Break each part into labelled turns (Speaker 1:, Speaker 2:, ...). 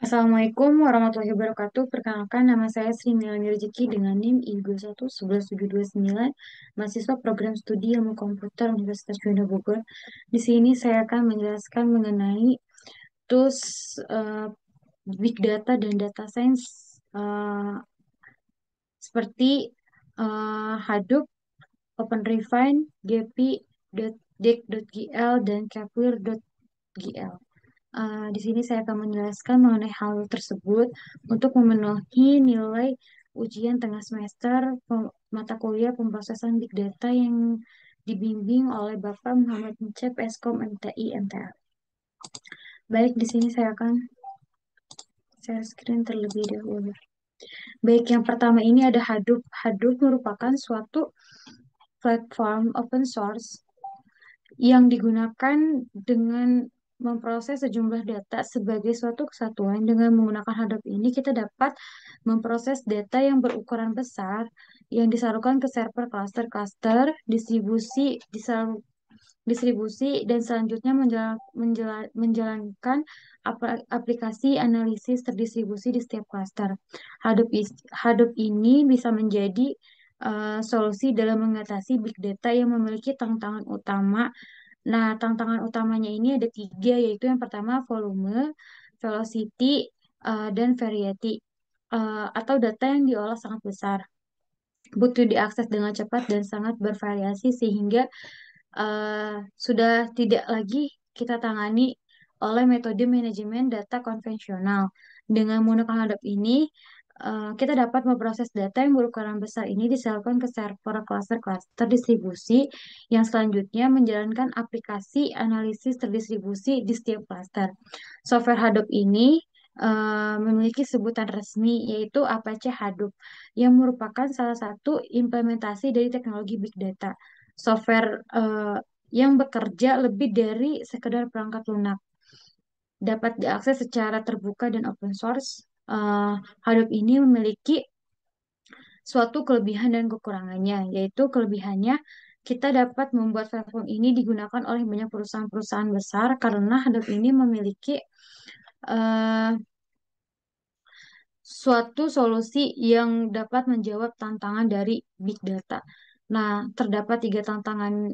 Speaker 1: Assalamualaikum warahmatullahi wabarakatuh. Perkenalkan, nama saya Sri Milani Rezeki dengan NIM I21 11729, mahasiswa program studi ilmu komputer Universitas Juanda Bogor. Di sini saya akan menjelaskan mengenai tools Big Data dan Data Science seperti Hadoop, OpenRefine, Gephi, Deck.gl, dan Kepler.gl. Di sini saya akan menjelaskan mengenai hal tersebut untuk memenuhi nilai ujian tengah semester mata kuliah pemrosesan Big Data yang dibimbing oleh Bapak Muhammad Micep, Eskom MTI MTA. Baik, di sini saya akan share screen terlebih dahulu. Baik, yang pertama ini ada Hadoop. Hadoop merupakan suatu platform open source yang digunakan dengan memproses sejumlah data sebagai suatu kesatuan. Dengan menggunakan Hadoop ini, kita dapat memproses data yang berukuran besar yang disalurkan ke server cluster-cluster, distribusi, dan selanjutnya menjalankan aplikasi analisis terdistribusi di setiap cluster. Hadoop ini bisa menjadi solusi dalam mengatasi big data yang memiliki tantangan utama. Nah, tantangan utamanya ini ada tiga, yaitu yang pertama volume, velocity, dan variety, atau data yang diolah sangat besar. Butuh diakses dengan cepat dan sangat bervariasi sehingga sudah tidak lagi kita tangani oleh metode manajemen data konvensional. Dengan menggunakan Hadoop ini, kita dapat memproses data yang berukuran besar ini disalurkan ke server cluster-cluster distribusi yang selanjutnya menjalankan aplikasi analisis terdistribusi di setiap cluster. Software Hadoop ini memiliki sebutan resmi yaitu Apache Hadoop yang merupakan salah satu implementasi dari teknologi Big Data. Software yang bekerja lebih dari sekedar perangkat lunak, dapat diakses secara terbuka dan open source. Hadoop ini memiliki suatu kelebihan dan kekurangannya, yaitu kelebihannya kita dapat membuat platform ini digunakan oleh banyak perusahaan-perusahaan besar karena Hadoop ini memiliki eh, suatu solusi yang dapat menjawab tantangan dari big data. Nah, terdapat tiga tantangan,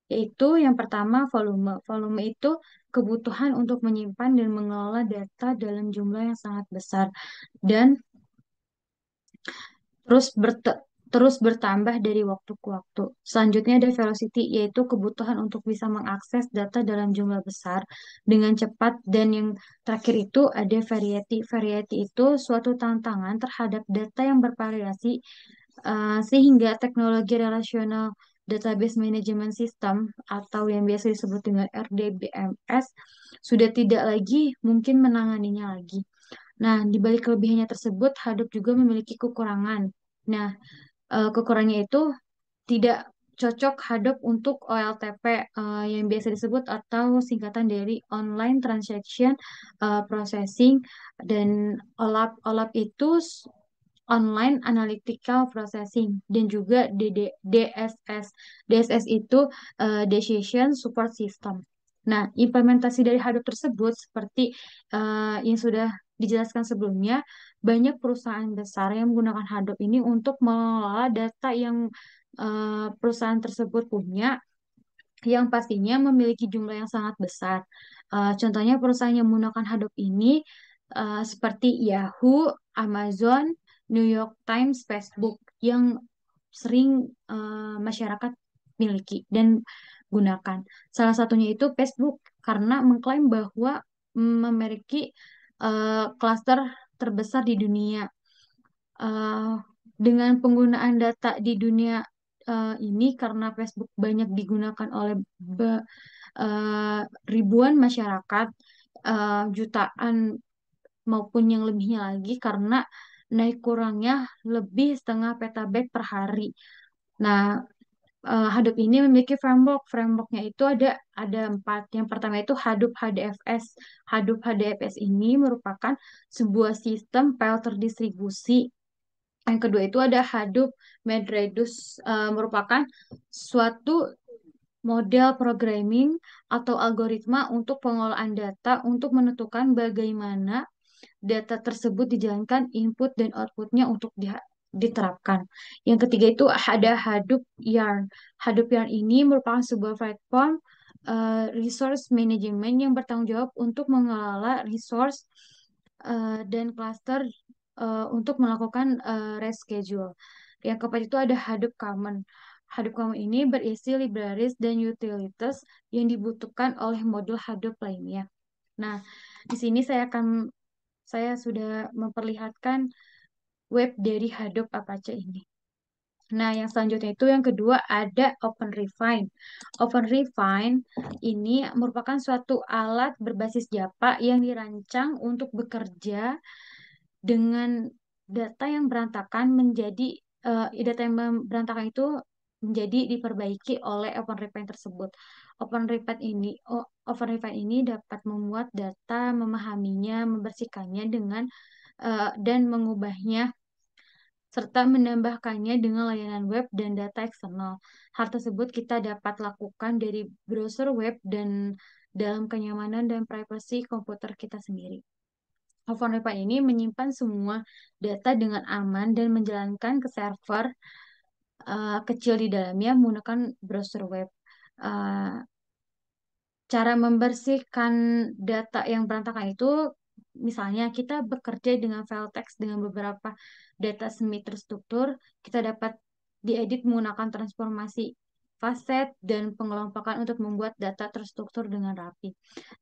Speaker 1: yaitu yang pertama volume. Volume itu kebutuhan untuk menyimpan dan mengelola data dalam jumlah yang sangat besar dan terus terus bertambah dari waktu ke waktu. Selanjutnya ada velocity, yaitu kebutuhan untuk bisa mengakses data dalam jumlah besar dengan cepat. Dan yang terakhir itu ada variety. Variety itu suatu tantangan terhadap data yang bervariasi, sehingga teknologi relational database management system atau yang biasa disebut dengan RDBMS sudah tidak lagi mungkin menanganinya lagi. Nah, di balik kelebihannya tersebut, Hadoop juga memiliki kekurangan. Nah, kekurangannya itu tidak cocok Hadoop untuk OLTP, yang biasa disebut atau singkatan dari Online Transaction Processing, dan OLAP. OLAP itu Online Analytical Processing, dan juga DSS. DSS itu Decision Support System. Nah, implementasi dari Hadoop tersebut seperti yang sudah dijelaskan sebelumnya, banyak perusahaan besar yang menggunakan Hadoop ini untuk mengelola data yang perusahaan tersebut punya, yang pastinya memiliki jumlah yang sangat besar. Contohnya perusahaan yang menggunakan Hadoop ini seperti Yahoo, Amazon, New York Times, Facebook yang sering masyarakat miliki dan gunakan. Salah satunya itu Facebook karena mengklaim bahwa memiliki klaster terbesar di dunia. Eh, dengan penggunaan data di dunia ini, karena Facebook banyak digunakan oleh eh, ribuan masyarakat, jutaan maupun yang lebihnya lagi, karena naik kurangnya lebih setengah petabyte per hari. Nah, Hadoop ini memiliki framework. Frameworknya itu ada empat. Yang pertama itu Hadoop HDFS. Hadoop HDFS ini merupakan sebuah sistem file terdistribusi. Yang kedua itu ada Hadoop MedReduce, merupakan suatu model programming atau algoritma untuk pengolahan data untuk menentukan bagaimana data tersebut dijalankan input dan outputnya untuk diterapkan. Yang ketiga itu ada Hadoop Yarn. Hadoop Yarn ini merupakan sebuah platform resource management yang bertanggung jawab untuk mengelola resource dan cluster untuk melakukan reschedule. Yang keempat itu ada Hadoop Common. Hadoop Common ini berisi libraries dan utilities yang dibutuhkan oleh modul Hadoop lainnya. Nah, di sini saya sudah memperlihatkan web dari Hadoop Apache ini. Nah, yang selanjutnya itu yang kedua ada OpenRefine. OpenRefine ini merupakan suatu alat berbasis Java yang dirancang untuk bekerja dengan data yang berantakan data yang berantakan itu menjadi diperbaiki oleh OpenRefine tersebut. OpenRefine ini dapat memuat data, memahaminya, membersihkannya dan mengubahnya serta menambahkannya dengan layanan web dan data eksternal. Hal tersebut kita dapat lakukan dari browser web dan dalam kenyamanan dan privasi komputer kita sendiri. OpenRefine ini menyimpan semua data dengan aman dan menjalankan ke server kecil di dalamnya menggunakan browser web. Uh, Cara membersihkan data yang berantakan itu, misalnya kita bekerja dengan file teks dengan beberapa data semi terstruktur, kita dapat diedit menggunakan transformasi faset dan pengelompokan untuk membuat data terstruktur dengan rapi.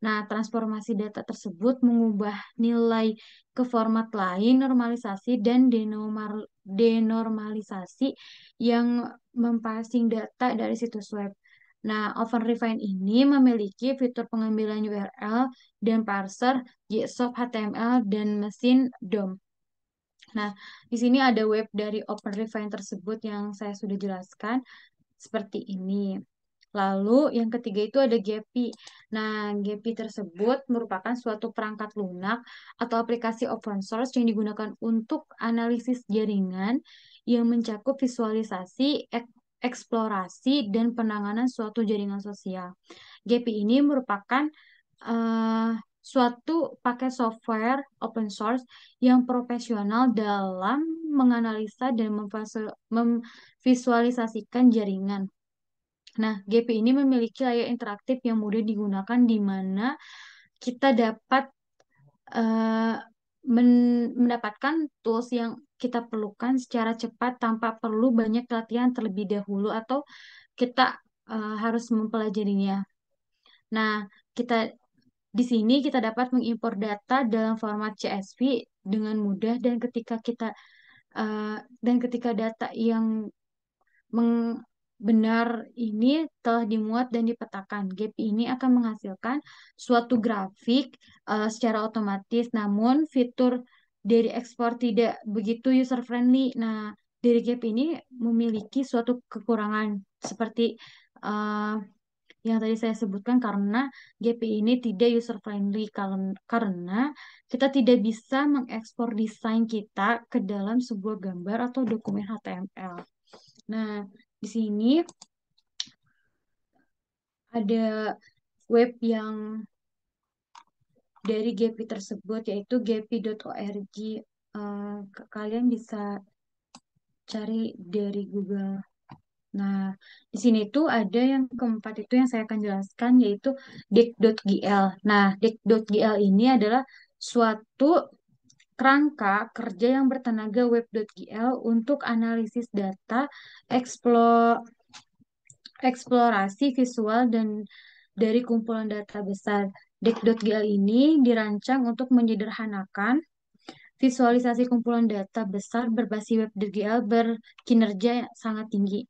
Speaker 1: Nah, transformasi data tersebut mengubah nilai ke format lain, normalisasi, dan denormalisasi yang memparsing data dari situs web. Nah, OpenRefine ini memiliki fitur pengambilan URL dan parser JSON, HTML, dan mesin DOM. Nah, di sini ada web dari OpenRefine tersebut yang saya sudah jelaskan seperti ini. Lalu yang ketiga itu ada GEPI. Nah, GEPI tersebut merupakan suatu perangkat lunak atau aplikasi open source yang digunakan untuk analisis jaringan yang mencakup visualisasi, eksplorasi, dan penanganan suatu jaringan sosial. GEPI ini merupakan suatu paket software open source yang profesional dalam menganalisa dan memvisualisasikan jaringan. Nah, GP ini memiliki layar interaktif yang mudah digunakan di mana kita dapat eh, mendapatkan tools yang kita perlukan secara cepat tanpa perlu banyak latihan terlebih dahulu atau kita harus mempelajarinya. Nah, kita di sini kita dapat mengimpor data dalam format CSV dengan mudah eh, dan ketika data yang benar ini telah dimuat dan dipetakan. Gap ini akan menghasilkan suatu grafik secara otomatis, namun fitur dari ekspor tidak begitu user friendly. Nah, dari Gap ini memiliki suatu kekurangan seperti eh, yang tadi saya sebutkan karena GPI ini tidak user friendly karena kita tidak bisa mengekspor desain kita ke dalam sebuah gambar atau dokumen HTML. Nah, di sini ada web yang dari GPI tersebut yaitu gpi.org. Kalian bisa cari dari Google. Nah, di sini tuh ada yang keempat itu yang saya akan jelaskan yaitu deck.gl. Nah, deck.gl ini adalah suatu kerangka kerja yang bertenaga web.gl untuk analisis data, eksplorasi visual dan dari kumpulan data besar. Deck.gl ini dirancang untuk menyederhanakan visualisasi kumpulan data besar berbasis web.gl berkinerja sangat tinggi.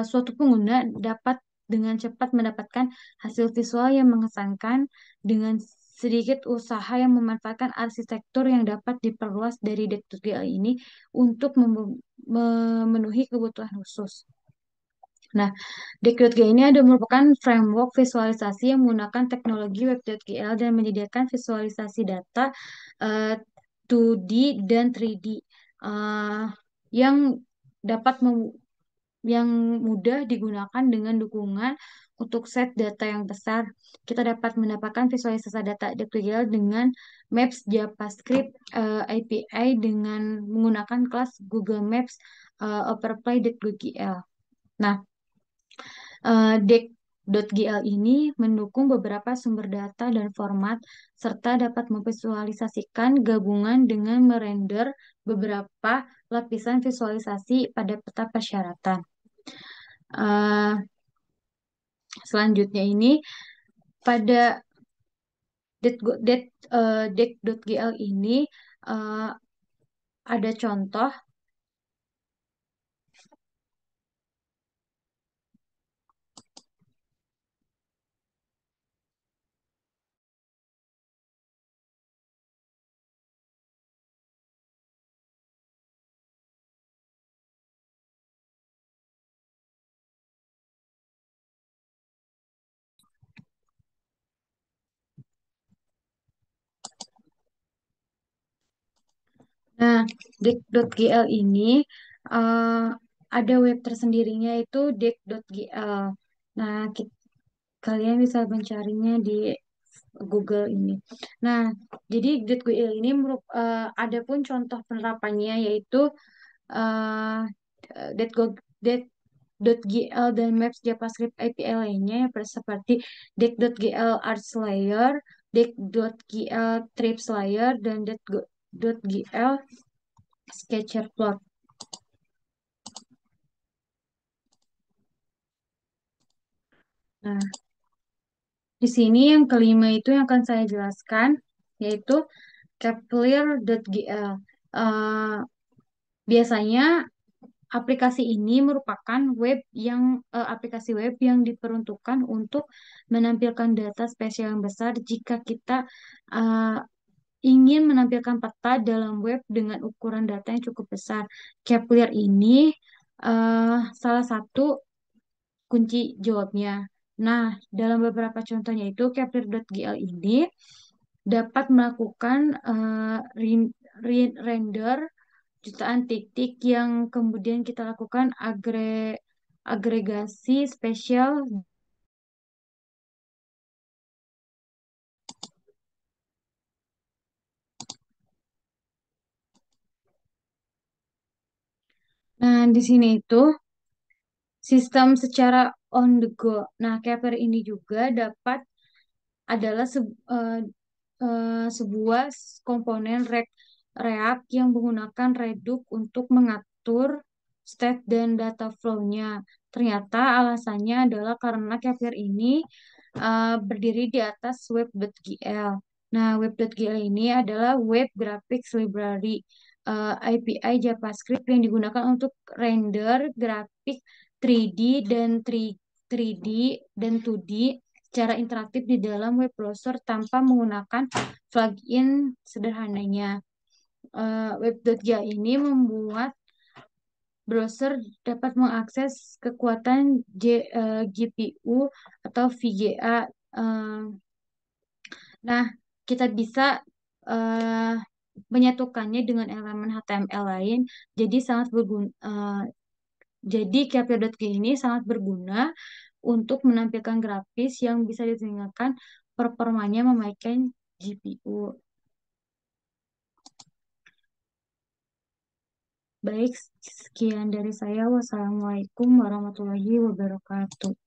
Speaker 1: Suatu pengguna dapat dengan cepat mendapatkan hasil visual yang mengesankan dengan sedikit usaha yang memanfaatkan arsitektur yang dapat diperluas dari Deck.gl ini untuk memenuhi kebutuhan khusus. Nah, Deck.gl ini merupakan framework visualisasi yang menggunakan teknologi Web.gl dan menyediakan visualisasi data eh, 2D dan 3D yang dapat yang mudah digunakan dengan dukungan untuk set data yang besar. Kita dapat mendapatkan visualisasi data detail dengan Maps JavaScript API dengan menggunakan kelas Google Maps Overplay.gl. Nah, Deck.gl ini mendukung beberapa sumber data dan format, serta dapat memvisualisasikan gabungan dengan merender beberapa lapisan visualisasi pada peta persyaratan. Eh, Selanjutnya ini, pada Deck.gl ini eh, ada contoh. Nah, Deck.gl ini eh, ada web tersendirinya itu Deck.gl. Nah, kalian bisa mencarinya di Google ini. Nah, jadi Deck.gl ini ada pun contoh penerapannya yaitu uh, Deck.gl dan Maps JavaScript API lainnya seperti Deck.gl Arts Layer, Deck.gl Trips Layer, dan Deck.gl Sketcher Plot. Nah, di sini yang kelima itu yang akan saya jelaskan yaitu Kepler.gl. Eh, Biasanya aplikasi ini merupakan aplikasi web yang diperuntukkan untuk menampilkan data spesial yang besar jika kita eh, ingin menampilkan peta dalam web dengan ukuran data yang cukup besar. Kepler ini salah satu kunci jawabnya. Nah, dalam beberapa contohnya itu Kepler.gl ini dapat melakukan render jutaan titik yang kemudian kita lakukan agregasi spesial. Nah, di sini itu sistem secara on the go. Nah, Kepler ini juga adalah sebuah komponen React yang menggunakan Redux untuk mengatur state dan data flow-nya. Ternyata alasannya adalah karena Kepler ini berdiri di atas web.gl. Nah, web.gl ini adalah Web Graphics Library, API JavaScript yang digunakan untuk render grafik 3D dan 3D dan 2D secara interaktif di dalam web browser tanpa menggunakan plugin sederhananya. Web.gl ini membuat browser dapat mengakses kekuatan GPU atau VGA. Eh, nah, kita bisa eh, menyatukannya dengan elemen HTML lain. Jadi sangat berguna. Jadi Kepler.g ini sangat berguna untuk menampilkan grafis yang bisa ditingkatkan performanya memakai GPU. Baik, sekian dari saya. Wassalamualaikum warahmatullahi wabarakatuh.